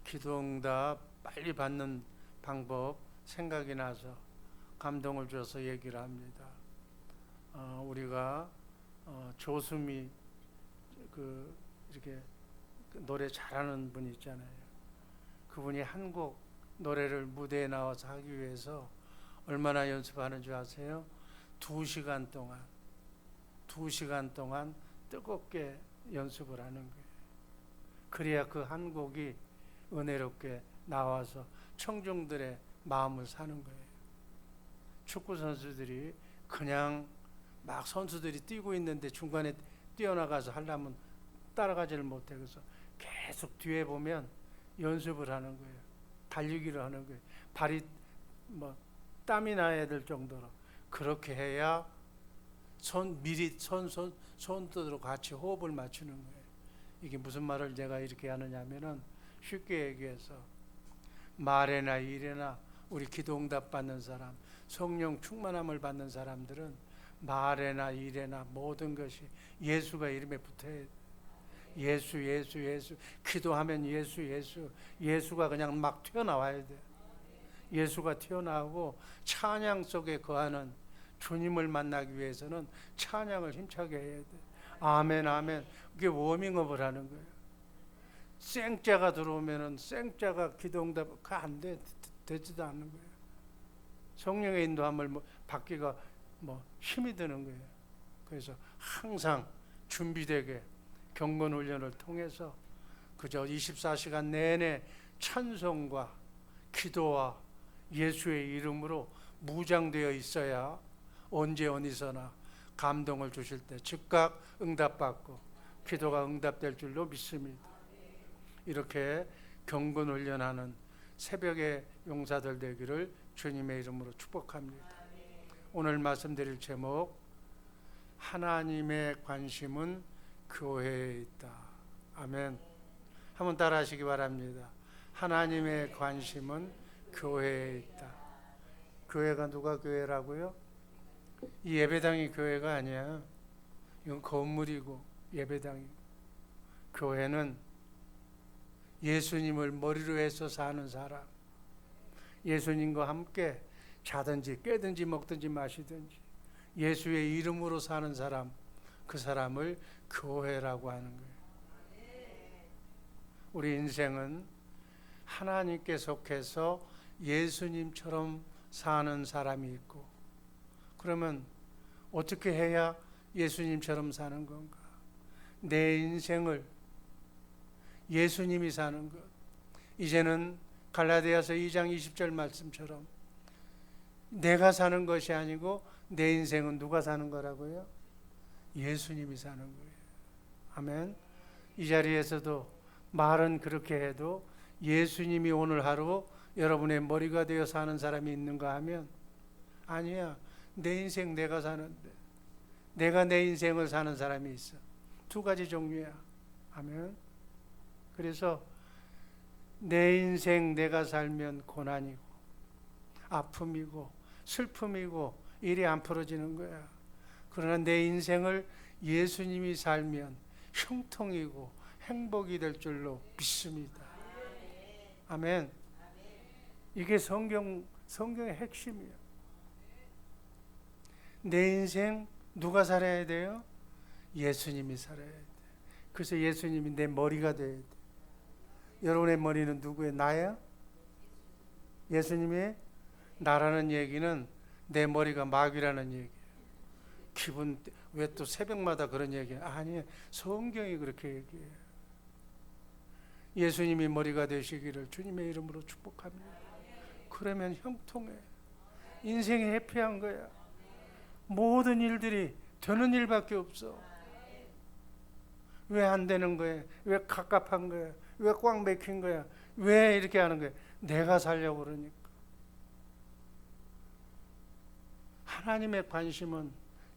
기도응답 빨리 받는 방법 생각이 나서 감동을 줘서 얘기를 합니다. 우리가 조수미 이렇게 노래 잘하는 분 있잖아요. 그분이 한 곡 노래를 무대에 나와서 하기 위해서 얼마나 연습하는 줄 아세요? 2시간 동안 뜨겁게 연습을 하는 거예요. 그래야 그 한 곡이 은혜롭게 나와서 청중들의 마음을 사는 거예요. 축구 선수들이 그냥 막 선수들이 뛰고 있는데 중간에 뛰어나가서 하려면 따라가지를 못해. 그래서 계속 뒤에 보면 연습을 하는 거예요. 달리기를 하는 거예요. 발이 땀이 나야 될 정도로 그렇게 해야 손들로 같이 호흡을 맞추는 거예요. 이게 무슨 말을 제가 이렇게 하느냐면은 쉽게 얘기해서 말에나 일에나 우리 기도 응답 받는 사람, 성령 충만함을 받는 사람들은 말에나 일에나 모든 것이 예수가 이름에 붙어야 돼. 예수 기도하면 예수가 그냥 막 튀어나와야 돼. 예수가 튀어나오고 찬양 속에 거하는 주님을 만나기 위해서는 찬양을 힘차게 해야 돼. 아멘 아멘. 그게 워밍업을 하는 거예요. 생자가 들어오면은 생자가 기도응답 안 돼. 되지도 않는 거예요. 성령의 인도함을 받기가 힘이 드는 거예요. 그래서 항상 준비되게 경건 훈련을 통해서 그저 24시간 내내 찬송과 기도와 예수의 이름으로 무장되어 있어야 언제 어디서나 감동을 주실 때 즉각 응답받고 기도가 응답될 줄로 믿습니다. 이렇게 경건 훈련하는 새벽의 용사들 되기를 주님의 이름으로 축복합니다. 오늘 말씀드릴 제목, 하나님의 관심은 교회에 있다. 아멘. 한번 따라 하시기 바랍니다. 하나님의 관심은 교회에 있다. 교회가 누가 교회라고요? 이 예배당이 교회가 아니야. 이건 건물이고 예배당이고. 교회는 예수님을 머리로 해서 사는 사람, 예수님과 함께 자든지 깨든지 먹든지 마시든지 예수의 이름으로 사는 사람, 그 사람을 교회라고 하는 거예요. 우리 인생은 하나님께 속해서 예수님처럼 사는 사람이 있고, 그러면 어떻게 해야 예수님처럼 사는 건가? 내 인생을 예수님이 사는 것. 이제는 갈라디아서 2장 20절 말씀처럼 내가 사는 것이 아니고 내 인생은 누가 사는 거라고요? 예수님이 사는 거예요. 아멘. 이 자리에서도 말은 그렇게 해도 예수님이 오늘 하루 여러분의 머리가 되어 사는 사람이 있는가 하면 아니야. 내 인생 내가 사는데, 내가 내 인생을 사는 사람이 있어. 2가지 종류야. 아멘. 그래서 내 인생 내가 살면 고난이고 아픔이고 슬픔이고 일이 안 풀어지는 거야. 그러나 내 인생을 예수님이 살면 형통이고 행복이 될 줄로 믿습니다. 아멘. 이게 성경의 핵심이에요. 내 인생 누가 살아야 돼요? 예수님이 살아야 돼. 그래서 예수님이 내 머리가 돼야 돼. 여러분의 머리는 누구예요? 나야? 예수님이 나라는 얘기는 내 머리가 마귀라는 얘기예요. 기분 왜 또 새벽마다 그런 얘기예요? 아니에요. 성경이 그렇게 얘기해요. 예수님이 머리가 되시기를 주님의 이름으로 축복합니다. 그러면 형통해. 인생이 해피한 거야. 모든 일들이 되는 일밖에 없어. 왜 안 되는 거야? 왜 갑갑한 거야? 왜 꽉 막힌 거야? 왜 이렇게 하는 거야? 내가 살려고 그러니까. 하나님의 관심은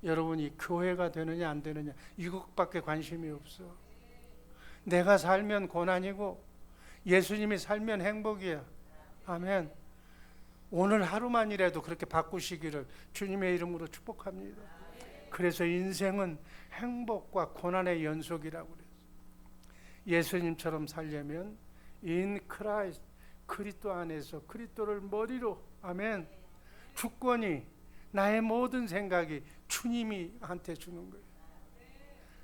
여러분이 교회가 되느냐 안 되느냐 이것밖에 관심이 없어. 내가 살면 고난이고 예수님이 살면 행복이야. 아멘. 오늘 하루만이라도 그렇게 바꾸시기를 주님의 이름으로 축복합니다. 그래서 인생은 행복과 고난의 연속이라고 그래요. 예수님처럼 살려면 in Christ, 그리스도 안에서 그리스도를 머리로, 아멘. 주권이, 나의 모든 생각이 주님이 한테 주는 거예요.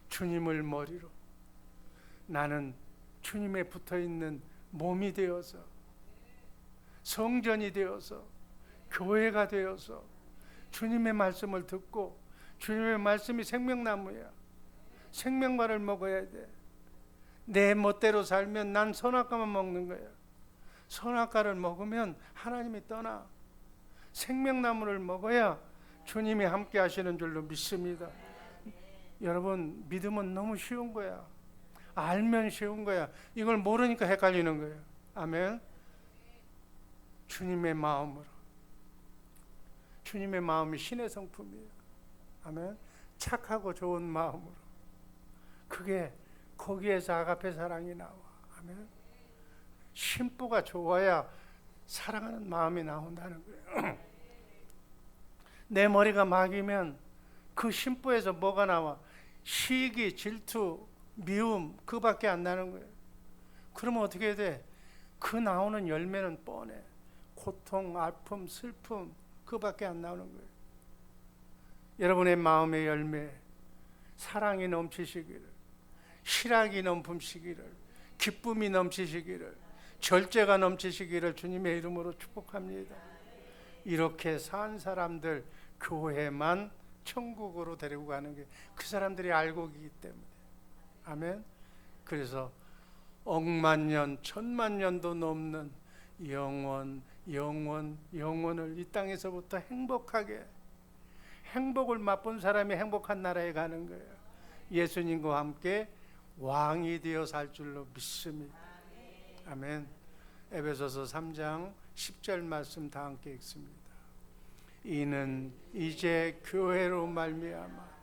주님을 머리로. 나는 주님에 붙어있는 몸이 되어서, 성전이 되어서, 교회가 되어서 주님의 말씀을 듣고, 주님의 말씀이 생명나무야. 생명과를 먹어야 돼. 내 멋대로 살면 난 선악과만 먹는 거야. 선악과를 먹으면 하나님이 떠나. 생명나무를 먹어야 주님이 함께 하시는 줄로 믿습니다. 여러분, 믿음은 너무 쉬운 거야. 알면 쉬운 거야. 이걸 모르니까 헷갈리는 거예요. 아멘. 주님의 마음으로. 주님의 마음이 신의 성품이에요. 아멘. 착하고 좋은 마음으로. 그게 거기에서 아가페 사랑이 나와. 아멘. 심부가 좋아야 사랑하는 마음이 나온다는 거예요. 내 머리가 막이면 그 심부에서 뭐가 나와? 시기, 질투, 미움, 그밖에 안 나는 거예요. 그러면 어떻게 돼? 그 나오는 열매는 뻔해. 고통, 아픔, 슬픔, 그밖에 안 나오는 거예요. 여러분의 마음의 열매, 사랑이 넘치시기를, 실학이 넘치시기를, 기쁨이 넘치시기를, 절제가 넘치시기를 주님의 이름으로 축복합니다. 이렇게 산 사람들 교회만 천국으로 데리고 가는 게 그 사람들이 알고 있기 때문에. 아멘. 그래서 억만 년, 천만 년도 넘는 영원을 이 땅에서부터 행복하게, 행복을 맛본 사람이 행복한 나라에 가는 거예요. 예수님과 함께 왕이 되어 살 줄로 믿습니다. 아멘. 에베소서 3장 10절 말씀 다 함께 읽습니다. 이는 이제 교회로 말미암아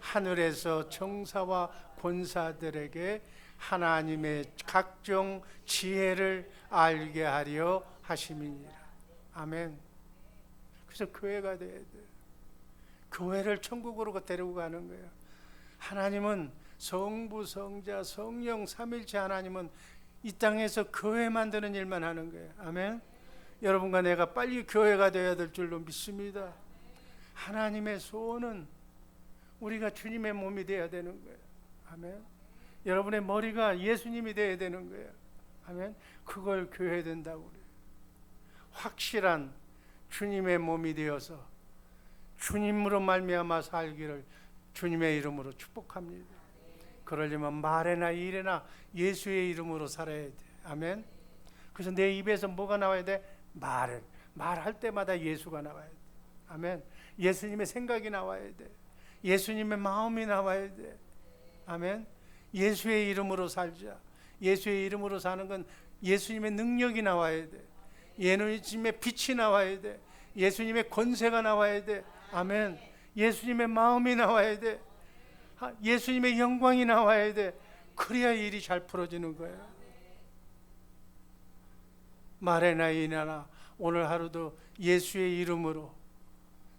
하늘에서 청사와 권사들에게 하나님의 각종 지혜를 알게 하려 하심이니라. 아멘. 그래서 교회가 돼야 돼. 교회를 천국으로 데리고 가는 거예요. 하나님은 성부, 성자, 성령 삼일체 하나님은 이 땅에서 교회 만드는 일만 하는 거예요. 아멘. 여러분과 내가 빨리 교회가 되어야 될 줄로 믿습니다. 하나님의 소원은 우리가 주님의 몸이 되어야 되는 거예요. 아멘. 여러분의 머리가 예수님이 되어야 되는 거예요. 아멘. 그걸 교회 된다고 그래요. 확실한 주님의 몸이 되어서 주님으로 말미암아 살기를 주님의 이름으로 축복합니다. 그러려면 말에나 일에나 예수의 이름으로 살아야 돼. 아멘. 그래서 내 입에서 뭐가 나와야 돼? 말할 때마다 예수가 나와야 돼. 아멘. 예수님의 생각이 나와야 돼. 예수님의 마음이 나와야 돼. 아멘. 예수의 이름으로 살자. 예수의 이름으로 사는 건 예수님의 능력이 나와야 돼. 예수님의 빛이 나와야 돼. 예수님의 권세가 나와야 돼. 아멘. 예수님의 마음이 나와야 돼. 예수님의 영광이 나와야 돼. 그래야 일이 잘 풀어지는 거예요. 말에나 이나나 오늘 하루도 예수의 이름으로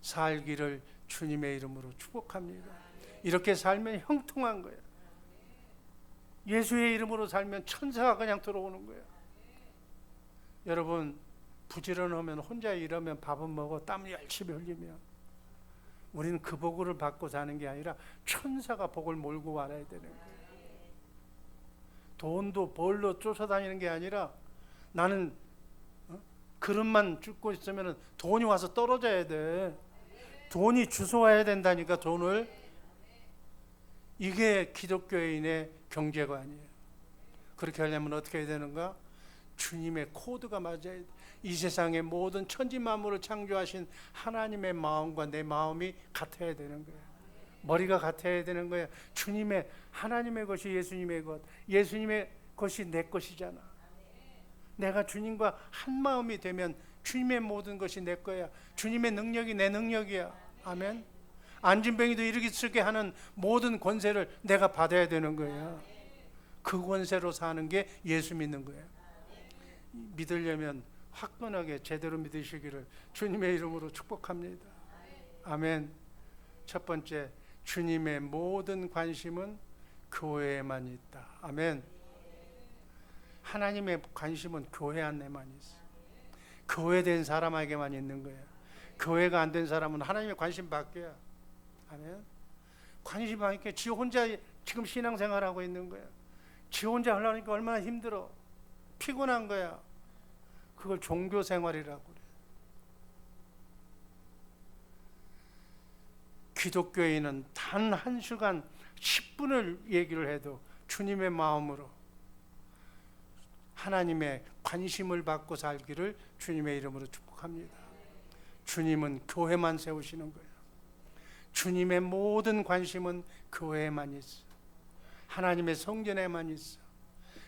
살기를 주님의 이름으로 축복합니다. 이렇게 살면 형통한 거예요. 예수의 이름으로 살면 천사가 그냥 들어오는 거예요. 여러분, 부지런하면 혼자 일하면 밥은 먹어 땀을 열심히 흘리면 우리는 그 복을 받고 사는 게 아니라 천사가 복을 몰고 와야 되는 거예요. 돈도 벌로 쫓아다니는 게 아니라 나는 그릇만 줍고 있으면 돈이 와서 떨어져야 돼. 돈이 주워와야 된다니까, 돈을. 이게 기독교인의 경제관이에요. 그렇게 하려면 어떻게 해야 되는가? 주님의 코드가 맞아야 돼. 이 세상의 모든 천지 만물을 창조하신 하나님의 마음과 내 마음이 같아야 되는 거예요. 머리가 같아야 되는 거예요. 주님의, 하나님의 것이 예수님의 것, 예수님의 것이 내 것이잖아. 내가 주님과 한 마음이 되면 주님의 모든 것이 내 거야. 주님의 능력이 내 능력이야. 아멘. 안진뱅이도 일으키게 하는 모든 권세를 내가 받아야 되는 거야. 그 권세로 사는 게 예수 믿는 거예요. 믿으려면 화끈하게 제대로 믿으시기를 주님의 이름으로 축복합니다. 아멘. 첫 번째, 주님의 모든 관심은 교회에만 있다. 아멘. 하나님의 관심은 교회 안에만 있어. 교회된 사람에게만 있는 거야. 교회가 안 된 사람은 하나님의 관심 밖이야. 아멘. 관심 밖에 지 혼자 지금 신앙생활하고 있는 거야. 지 혼자 하려니까 얼마나 힘들어. 피곤한 거야. 그걸 종교생활이라고 그래. 기독교인은 단 한 시간 10분을 얘기를 해도 주님의 마음으로 하나님의 관심을 받고 살기를 주님의 이름으로 축복합니다. 주님은 교회만 세우시는 거예요. 주님의 모든 관심은 교회에만 있어. 하나님의 성전에만 있어.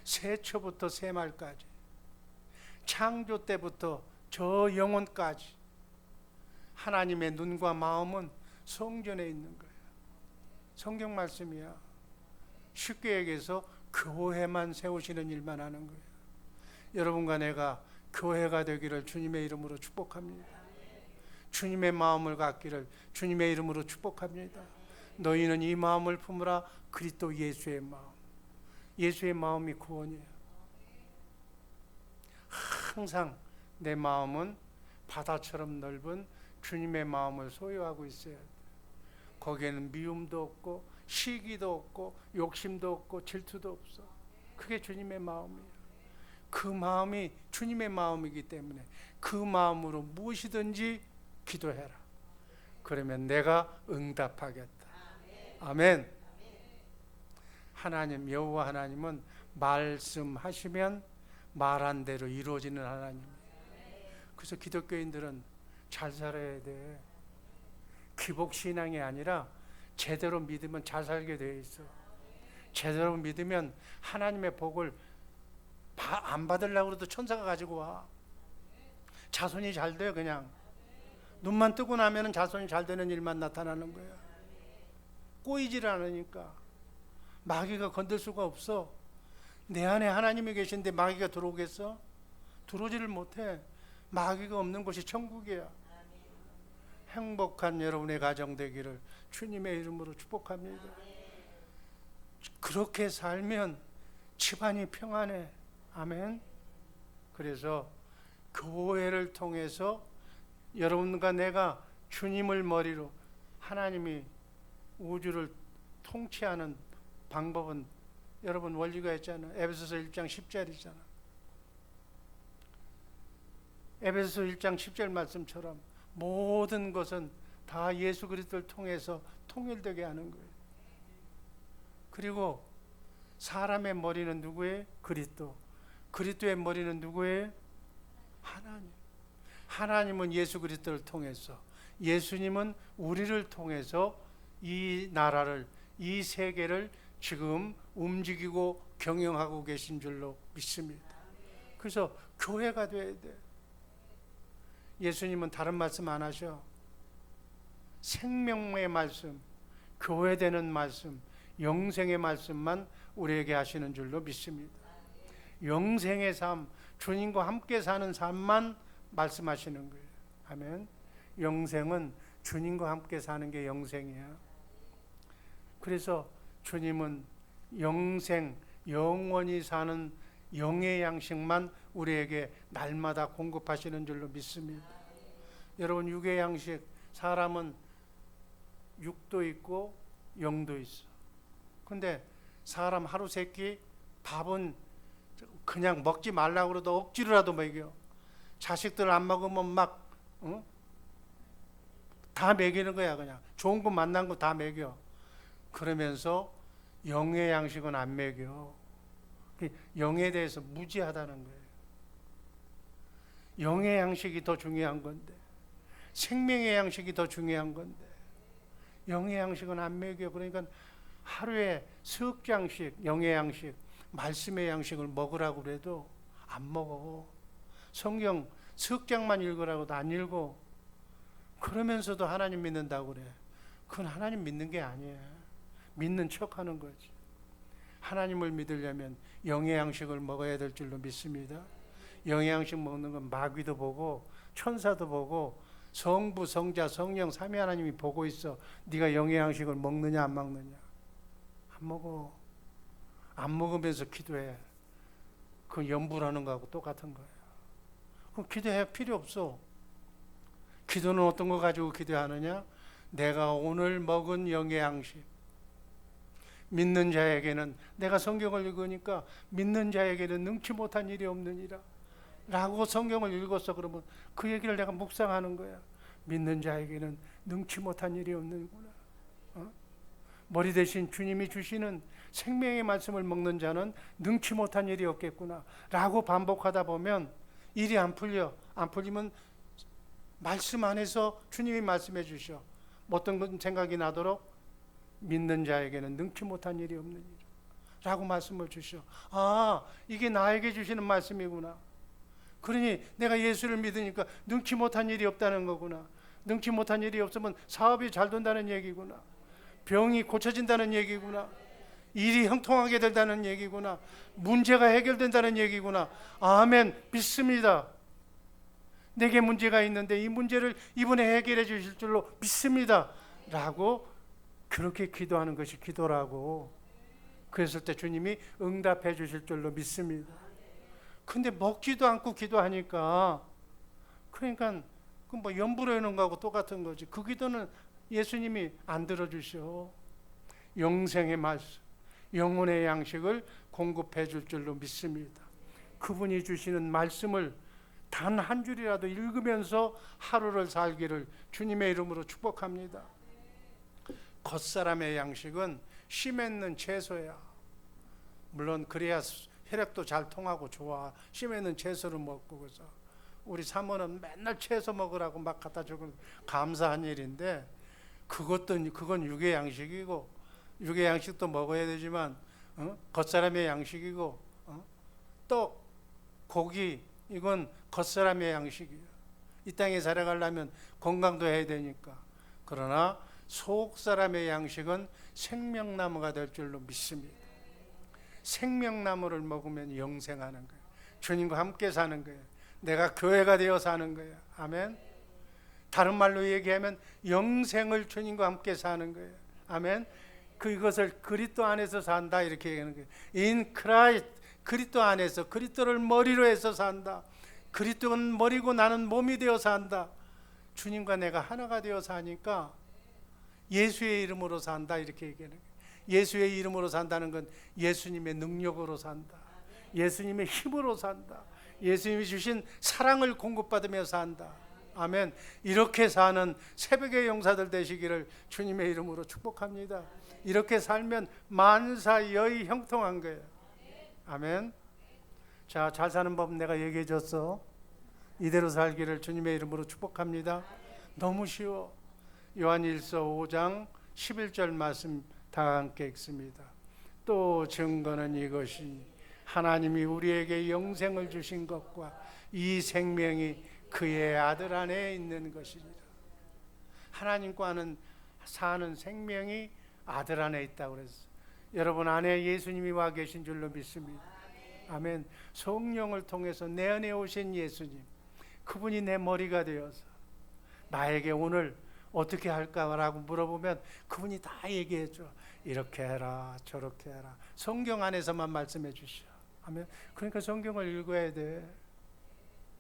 세초부터 세말까지, 창조 때부터 저 영혼까지 하나님의 눈과 마음은 성전에 있는 거예요. 성경 말씀이야. 쉽게 얘기해서 교회만 세우시는 일만 하는 거예요. 여러분과 내가 교회가 되기를 주님의 이름으로 축복합니다. 주님의 마음을 갖기를 주님의 이름으로 축복합니다. 너희는 이 마음을 품으라. 그리스도 예수의 마음. 예수의 마음이 구원이에요. 항상 내 마음은 바다처럼 넓은 주님의 마음을 소유하고 있어야 돼. 거기에는 미움도 없고 시기도 없고 욕심도 없고 질투도 없어. 그게 주님의 마음이에요. 그 마음이 주님의 마음이기 때문에 그 마음으로 무엇이든지 기도해라. 그러면 내가 응답하겠다. 아멘. 하나님, 여호와 하나님은 말씀하시면 말한 대로 이루어지는 하나님이에요. 그래서 기독교인들은 잘 살아야 돼. 기복신앙이 아니라 제대로 믿으면 잘 살게 돼 있어. 제대로 믿으면 하나님의 복을 안 받으려고 해도 천사가 가지고 와. 자손이 잘 돼요. 그냥 눈만 뜨고 나면 자손이 잘 되는 일만 나타나는 거야. 꼬이질 않으니까 마귀가 건들 수가 없어. 내 안에 하나님이 계신데 마귀가 들어오겠어? 들어오지를 못해. 마귀가 없는 곳이 천국이야. 행복한 여러분의 가정 되기를 주님의 이름으로 축복합니다. 그렇게 살면 집안이 평안해. 아멘. 그래서 교회를 통해서 여러분과 내가 주님을 머리로 하나님이 우주를 통치하는 방법은 여러분 원리가 있잖아요. 에베소서 1장 10절이잖아. 에베소서 1장 10절 말씀처럼 모든 것은 다 예수 그리스도를 통해서 통일되게 하는 거예요. 그리고 사람의 머리는 누구예요? 그리스도. 그리스도의 머리는 누구예요? 하나님. 하나님은 예수 그리스도를 통해서, 예수님은 우리를 통해서 이 나라를, 이 세계를 지금 움직이고 경영하고 계신 줄로 믿습니다. 그래서 교회가 돼야 돼. 예수님은 다른 말씀 안 하셔. 생명의 말씀, 교회되는 말씀, 영생의 말씀만 우리에게 하시는 줄로 믿습니다. 영생의 삶, 주님과 함께 사는 삶만 말씀하시는 거예요. 아멘. 영생은 주님과 함께 사는 게 영생이야. 그래서 주님은 영생, 영원히 사는 영의 양식만 우리에게 날마다 공급하시는 줄로 믿습니다. 여러분, 육의 양식, 사람은 육도 있고 영도 있어. 근데 사람 하루 세 끼 밥은 그냥 먹지 말라고 그래도 억지로라도 먹여. 자식들 안 먹으면 막 다 먹이는 거야. 그냥 좋은 거 만난 거 다 먹여. 그러면서 영의 양식은 안 먹여. 영에 대해서 무지하다는 거예요. 영의 양식이 더 중요한 건데, 생명의 양식이 더 중요한 건데 영의 양식은 안 먹여. 그러니까 하루에 석 장씩 영의 양식, 말씀의 양식을 먹으라고 그래도 안 먹어. 성경 석 장만 읽으라고도 안 읽어. 그러면서도 하나님 믿는다고 그래. 그건 하나님 믿는 게 아니야. 믿는 척하는 거지. 하나님을 믿으려면 영의 양식을 먹어야 될 줄로 믿습니다. 영의 양식 먹는 건 마귀도 보고 천사도 보고 성부, 성자, 성령 삼위 하나님이 보고 있어. 네가 영의 양식을 먹느냐 안 먹느냐. 안 먹어. 안 먹으면서 기도해. 그 염불하는 거하고 똑같은 거예요. 그럼 기도할 필요 없어. 기도는 어떤 거 가지고 기도하느냐? 내가 오늘 먹은 영의 양식. 믿는 자에게는, 내가 성경을 읽으니까 믿는 자에게는 능치 못한 일이 없느니라 라고 성경을 읽었어. 그러면 그 얘기를 내가 묵상하는 거야. 믿는 자에게는 능치 못한 일이 없는구나. 머리 대신 주님이 주시는 생명의 말씀을 먹는 자는 능치 못한 일이 없겠구나 라고 반복하다 보면 일이 안 풀려. 안 풀리면 말씀 안에서 주님이 말씀해 주셔. 어떤 생각이 나도록 믿는 자에게는 능치 못한 일이 없느니라 라고 말씀을 주셔. 아, 이게 나에게 주시는 말씀이구나. 그러니 내가 예수를 믿으니까 능치 못한 일이 없다는 거구나. 능치 못한 일이 없으면 사업이 잘 된다는 얘기구나. 병이 고쳐진다는 얘기구나. 일이 형통하게 된다는 얘기구나. 문제가 해결된다는 얘기구나. 아멘. 믿습니다. 내게 문제가 있는데 이 문제를 이번에 해결해 주실 줄로 믿습니다 라고 그렇게 기도하는 것이 기도라고. 그랬을 때 주님이 응답해 주실 줄로 믿습니다. 근데 먹지도 않고 기도하니까, 그러니까 그 뭐 염불하는 거하고 똑같은 거지. 그 기도는 예수님이 안 들어주셔. 영생의 말씀, 영혼의 양식을 공급해 줄 줄로 믿습니다. 그분이 주시는 말씀을 단 한 줄이라도 읽으면서 하루를 살기를 주님의 이름으로 축복합니다. 겉사람의 양식은 씨 맺는 채소야. 물론 그래야 혈액도 잘 통하고 좋아. 씨 맺는 채소를 먹고. 그래서 우리 사모는 맨날 채소 먹으라고 막 갖다 주고 감사한 일인데, 그건 육의 양식이고, 육의 양식도 먹어야 되지만 겉사람의 양식이고, 떡, 고기, 이건 겉사람의 양식이에요. 이 땅에 살아가려면 건강도 해야 되니까. 그러나 속사람의 양식은 생명나무가 될 줄로 믿습니다. 생명나무를 먹으면 영생하는 거예요. 주님과 함께 사는 거예요. 내가 교회가 되어 사는 거예요. 아멘. 다른 말로 얘기하면 영생을 주님과 함께 사는 거예요. 아멘. 그것을 그리스도 안에서 산다 이렇게 얘기하는 거예요. In Christ, 그리스도 안에서, 그리스도를 머리로 해서 산다. 그리스도는 머리고 나는 몸이 되어 산다. 주님과 내가 하나가 되어 사니까 예수의 이름으로 산다 이렇게 얘기하는 거예요. 예수의 이름으로 산다는 건 예수님의 능력으로 산다. 예수님의 힘으로 산다. 예수님이 주신 사랑을 공급받으며 산다. 아멘. 이렇게 사는 새벽의 용사들 되시기를 주님의 이름으로 축복합니다. 이렇게 살면 만사여의 형통한 거예요. 아멘. 자, 잘 사는 법 내가 얘기해 줬어. 이대로 살기를 주님의 이름으로 축복합니다. 너무 쉬워. 요한일서 5장 11절 말씀 다 함께 읽습니다. 또 증거는 이것이 하나님이 우리에게 영생을 주신 것과 이 생명이 그의 아들 안에 있는 것이니라. 하나님과는 사는 생명이 아들 안에 있다고 그랬어요. 여러분 안에 예수님이 와 계신 줄로 믿습니다. 아멘. 성령을 통해서 내 안에 오신 예수님, 그분이 내 머리가 되어서 나에게 오늘 어떻게 할까라고 물어보면 그분이 다 얘기해 줘. 이렇게 해라, 저렇게 해라. 성경 안에서만 말씀해 주시오. 아멘. 그러니까 성경을 읽어야 돼.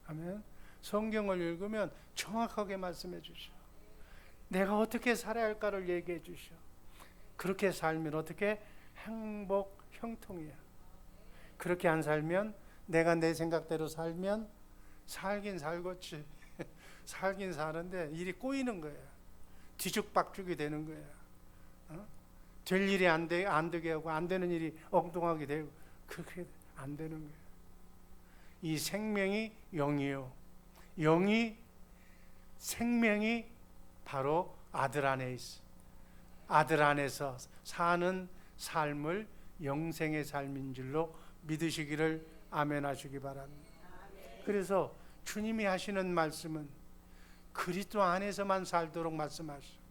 아멘. 성경을 읽으면 정확하게 말씀해 주시오. 내가 어떻게 살아야 할까를 얘기해 주시오. 그렇게 살면 어떻게 행복, 형통이야. 그렇게 안 살면, 내가 내 생각대로 살면 살긴 살겠지. 살긴 사는데 일이 꼬이는 거야. 뒤죽박죽이 되는 거야. 될 일이 안 되게 하고 안 되는 일이 엉뚱하게 되고, 그렇게 안 되는 거야. 이 생명이 영이요, 영이 생명이 바로 아들 안에 있어. 아들 안에서 사는 삶을 영생의 삶인 줄로 믿으시기를 아멘 하시기 바랍니다. 그래서 주님이 하시는 말씀은 그리스도 안에서만 살도록 말씀하시오.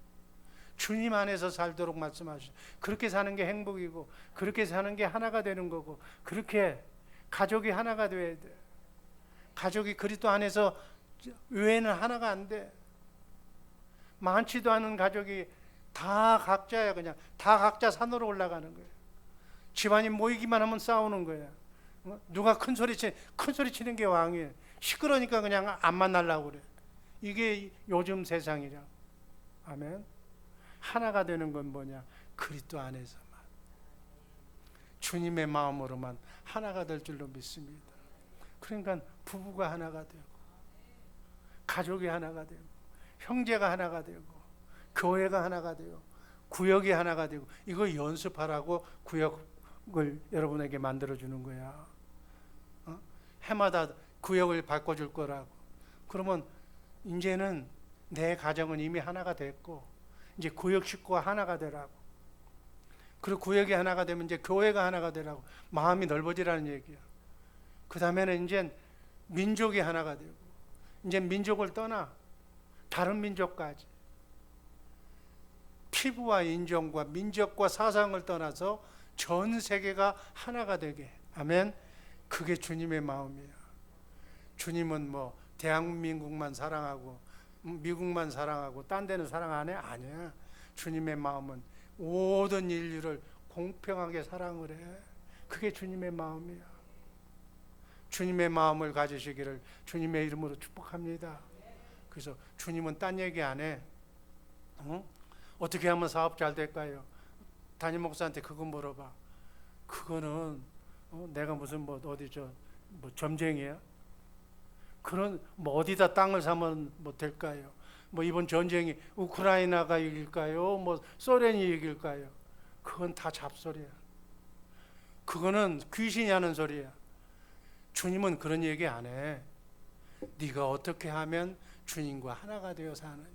주님 안에서 살도록 말씀하시오. 그렇게 사는 게 행복이고, 그렇게 사는 게 하나가 되는 거고, 그렇게 가족이 하나가 돼야 돼. 가족이 그리스도 안에서 외에는 하나가 안 돼. 많지도 않은 가족이 다 각자야. 그냥 다 각자 산으로 올라가는 거예요. 집안이 모이기만 하면 싸우는 거야. 누가 큰 소리 치는 게 왕이에요. 시끄러니까 그냥 안 만나려고 그래. 이게 요즘 세상이라. 아멘. 하나가 되는 건 뭐냐? 그리스도 안에서만, 주님의 마음으로만 하나가 될 줄로 믿습니다. 그러니까 부부가 하나가 되고, 가족이 하나가 되고, 형제가 하나가 되고, 교회가 하나가 되고, 구역이 하나가 되고, 이거 연습하라고 구역을 여러분에게 만들어주는 거야. 해마다 구역을 바꿔줄 거라고. 그러면 이제는 내 가정은 이미 하나가 됐고, 이제 구역 식구가 하나가 되라고. 그리고 구역이 하나가 되면 이제 교회가 하나가 되라고. 마음이 넓어지라는 얘기야. 그 다음에는 이제 민족이 하나가 되고, 이제 민족을 떠나 다른 민족까지, 피부와 인종과 민족과 사상을 떠나서 전 세계가 하나가 되게. 아멘. 그게 주님의 마음이야. 주님은 뭐 대한민국만 사랑하고 미국만 사랑하고 딴 데는 사랑 안 해? 아니야. 주님의 마음은 모든 인류를 공평하게 사랑을 해. 그게 주님의 마음이야. 주님의 마음을 가지시기를 주님의 이름으로 축복합니다. 그래서 주님은 딴 얘기 안 해. 어떻게 하면 사업 잘 될까요? 담임 목사한테 그거 물어봐. 그거는 내가 무슨 뭐 어디 뭐 점쟁이야? 그런 뭐 어디다 땅을 사면 뭐 될까요? 뭐 이번 전쟁이 우크라이나가 이길까요? 뭐 소련이 이길까요? 그건 다 잡소리야. 그거는 귀신이 하는 소리야. 주님은 그런 얘기 안 해. 네가 어떻게 하면 주님과 하나가 되어 사느냐.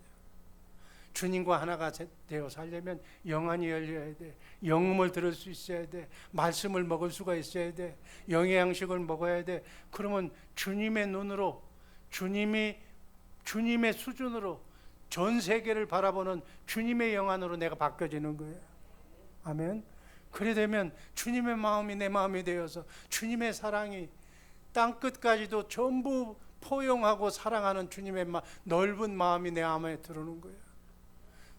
주님과 하나가 되어 살려면 영안이 열려야 돼. 영음을 들을 수 있어야 돼. 말씀을 먹을 수가 있어야 돼. 영의 양식을 먹어야 돼. 그러면 주님의 눈으로, 주님의 수준으로 전 세계를 바라보는 주님의 영안으로 내가 바뀌어지는 거예요. 아멘. 그래 되면 주님의 마음이 내 마음이 되어서 주님의 사랑이 땅끝까지도 전부 포용하고 사랑하는 주님의 넓은 마음이 내 마음에 들어오는 거예요.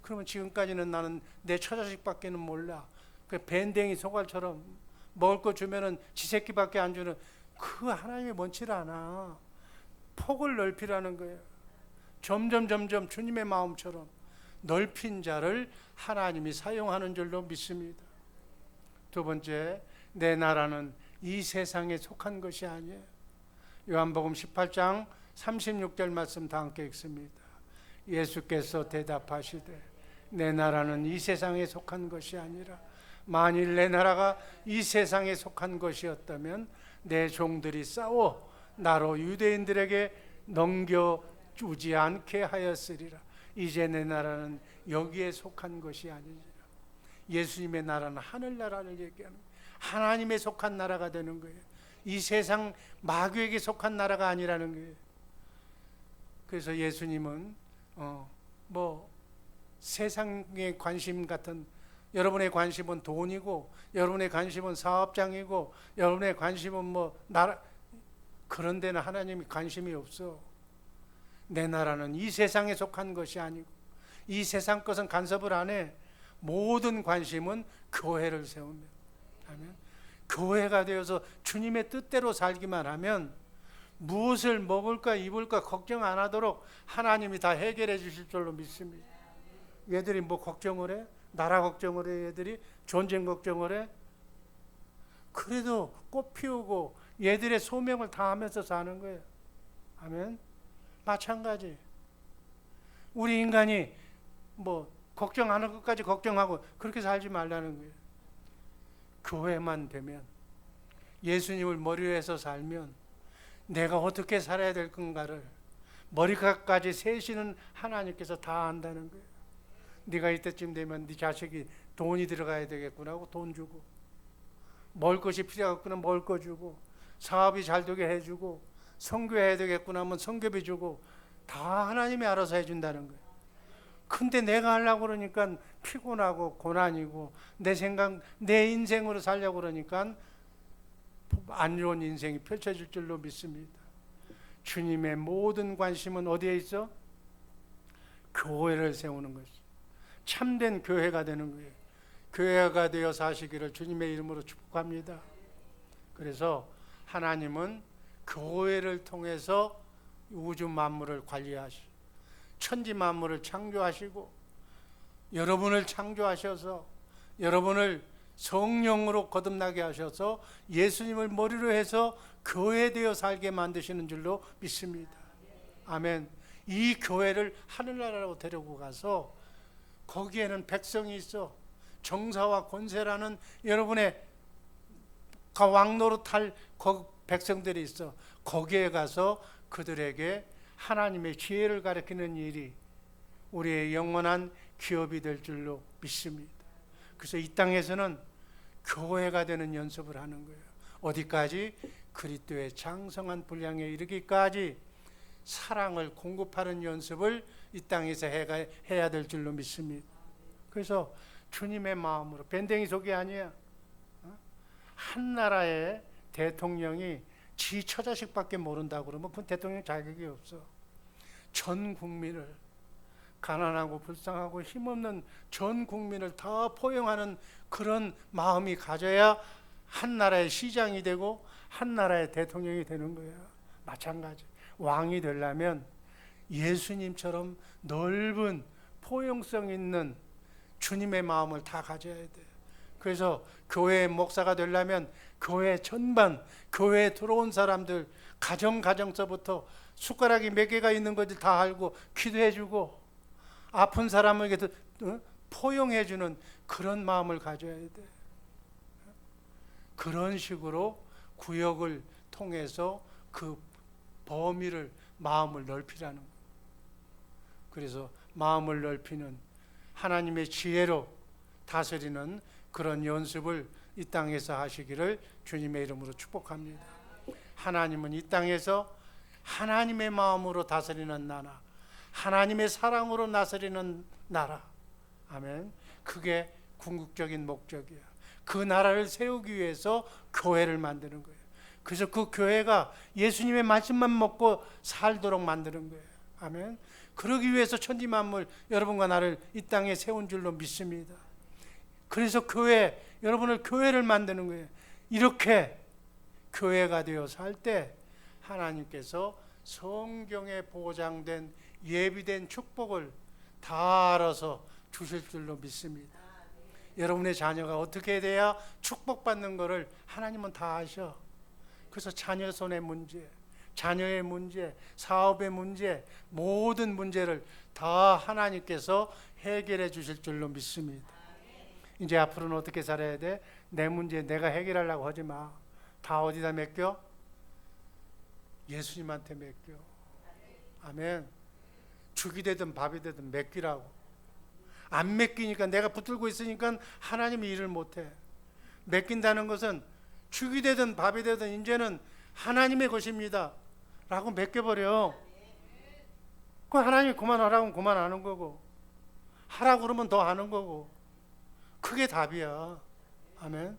그러면 지금까지는 나는 내 처자식밖에는 몰라. 그 밴댕이 소갈처럼 먹을 거 주면은 지 새끼밖에 안 주는 그 하나님이 먼칠 않아. 폭을 넓히라는 거예요. 점점 주님의 마음처럼 넓힌 자를 하나님이 사용하는 줄로 믿습니다. 두 번째, 내 나라는 이 세상에 속한 것이 아니에요. 요한복음 18장 36절 말씀 다 함께 읽습니다. 예수께서 대답하시되 내 나라는 이 세상에 속한 것이 아니라 만일 내 나라가 이 세상에 속한 것이었다면 내 종들이 싸워 나로 유대인들에게 넘겨주지 않게 하였으리라. 이제 내 나라는 여기에 속한 것이 아니니라. 예수님의 나라는 하늘나라를 얘기하는 거예요. 하나님에 속한 나라가 되는 거예요. 이 세상 마귀에게 속한 나라가 아니라는 거예요. 그래서 예수님은 뭐 세상의 관심 같은, 여러분의 관심은 돈이고 여러분의 관심은 사업장이고 여러분의 관심은 뭐 나라, 그런 데는 하나님이 관심이 없어. 내 나라는 이 세상에 속한 것이 아니고 이 세상 것은 간섭을 안 해. 모든 관심은 교회를 세우면, 아멘. 교회가 되어서 주님의 뜻대로 살기만 하면 무엇을 먹을까 입을까 걱정 안 하도록 하나님이 다 해결해 주실 줄로 믿습니다. 얘들이 뭐 걱정을 해? 나라 걱정을 해? 얘들이 전쟁 걱정을 해? 그래도 꽃 피우고 얘들의 소명을 다하면서 사는 거예요. 아멘. 마찬가지. 우리 인간이 뭐 걱정하는 것까지 걱정하고 그렇게 살지 말라는 거예요. 교회만 되면, 예수님을 머리로 해서 살면 내가 어떻게 살아야 될 건가를 머리끝까지 세시는 하나님께서 다 안다는 거예요. 네가 이때쯤 되면 네 자식이 돈이 들어가야 되겠구나 하고 돈 주고, 먹을 것이 필요하겠구나 먹을 거 주고, 사업이 잘 되게 해주고, 선교해야 되겠구나 하면 선교비 주고, 다 하나님이 알아서 해준다는 거예요. 근데 내가 하려고 그러니까 피곤하고 고난이고 내 생각, 내 인생으로 살려고 그러니까 안 좋은 인생이 펼쳐질 줄로 믿습니다. 주님의 모든 관심은 어디에 있어? 교회를 세우는 것이. 참된 교회가 되는 거예요. 교회가 되어 사시기를 주님의 이름으로 축복합니다. 그래서 하나님은 교회를 통해서 우주 만물을 관리하시고 천지 만물을 창조하시고 여러분을 창조하셔서 여러분을 성령으로 거듭나게 하셔서 예수님을 머리로 해서 교회되어 살게 만드시는 줄로 믿습니다. 아멘. 이 교회를 하늘나라로 데리고 가서 거기에는 백성이 있어. 정사와 권세라는 여러분의 왕노릇할 백성들이 있어. 거기에 가서 그들에게 하나님의 지혜를 가르치는 일이 우리의 영원한 기업이 될 줄로 믿습니다. 그래서 이 땅에서는 교회가 되는 연습을 하는 거예요. 어디까지? 그리스도의 장성한 분량에 이르기까지 사랑을 공급하는 연습을 이 땅에서 해야 될 줄로 믿습니다. 그래서 주님의 마음으로, 밴댕이 속이 아니야. 한 나라의 대통령이 지 처자식밖에 모른다고 그러면 그 대통령 자격이 없어. 전 국민을, 가난하고 불쌍하고 힘없는 전 국민을 다 포용하는 그런 마음이 가져야 한 나라의 시장이 되고 한 나라의 대통령이 되는 거예요. 마찬가지. 왕이 되려면 예수님처럼 넓은 포용성 있는 주님의 마음을 다 가져야 돼. 그래서 교회의 목사가 되려면 교회 전반, 교회에 들어온 사람들 가정서부터 숟가락이 몇 개가 있는 건지 다 알고 기도해주고 아픈 사람에게 포용해주는 그런 마음을 가져야 돼. 그런 식으로 구역을 통해서 그 범위를, 마음을 넓히라는 거예요. 그래서 마음을 넓히는 하나님의 지혜로 다스리는 그런 연습을 이 땅에서 하시기를 주님의 이름으로 축복합니다. 하나님은 이 땅에서 하나님의 마음으로 다스리는 나라, 하나님의 사랑으로 다스리는 나라. 아멘. 그게 궁극적인 목적이야. 그 나라를 세우기 위해서 교회를 만드는 거예요. 그래서 그 교회가 예수님의 말씀만 먹고 살도록 만드는 거예요. 아멘. 그러기 위해서 천지 만물 여러분과 나를 이 땅에 세운 줄로 믿습니다. 그래서 여러분을 교회를 만드는 거예요. 이렇게 교회가 되어 살 때 하나님께서 성경에 보장된 예비된 축복을 다 알아서 주실 줄로 믿습니다. 여러분의 자녀가 어떻게 돼야 축복받는 것을 하나님은 다 아셔. 그래서 자녀 손의 문제, 자녀의 문제, 사업의 문제, 모든 문제를 다 하나님께서 해결해 주실 줄로 믿습니다. 이제 앞으로는 어떻게 살아야 돼? 내 문제 내가 해결하려고 하지 마. 다 어디다 맡겨? 예수님한테 맡겨. 아멘. 죽이 되든 밥이 되든 맡기라고. 안 맡기니까, 내가 붙들고 있으니까 하나님이 일을 못해. 맡긴다는 것은 죽이 되든 밥이 되든 이제는 하나님의 것입니다 라고 맡겨버려. 그 하나님이 그만하라고 그만하는 거고, 하라고 그러면 더 하는 거고, 그게 답이야. 아멘.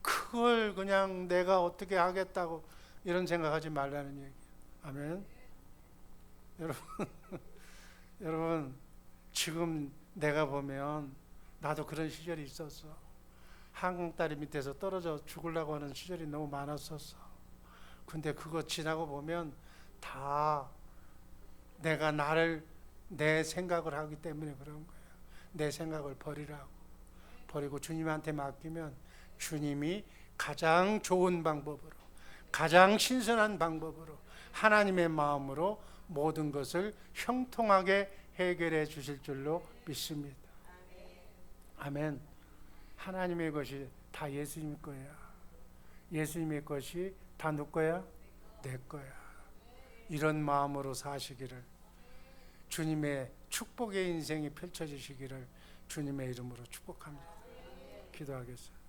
그걸 그냥 내가 어떻게 하겠다고 이런 생각하지 말라는 얘기. 아멘. 여러분 지금 내가 보면 나도 그런 시절이 있었어. 한강 다리 밑에서 떨어져 죽으려고 하는 시절이 너무 많았었어. 근데 그거 지나고 보면 다 내가 내 생각을 하기 때문에 그런 거예요. 내 생각을 버리고 주님한테 맡기면 주님이 가장 좋은 방법으로, 가장 신선한 방법으로, 하나님의 마음으로 모든 것을 형통하게 해결해 주실 줄로 믿습니다. 아멘. 하나님의 것이 다 예수님 거야. 예수님의 것이 다 누구 거야? 내 거야. 이런 마음으로 사시기를, 주님의 축복의 인생이 펼쳐지시기를 주님의 이름으로 축복합니다. 기도하겠습니다.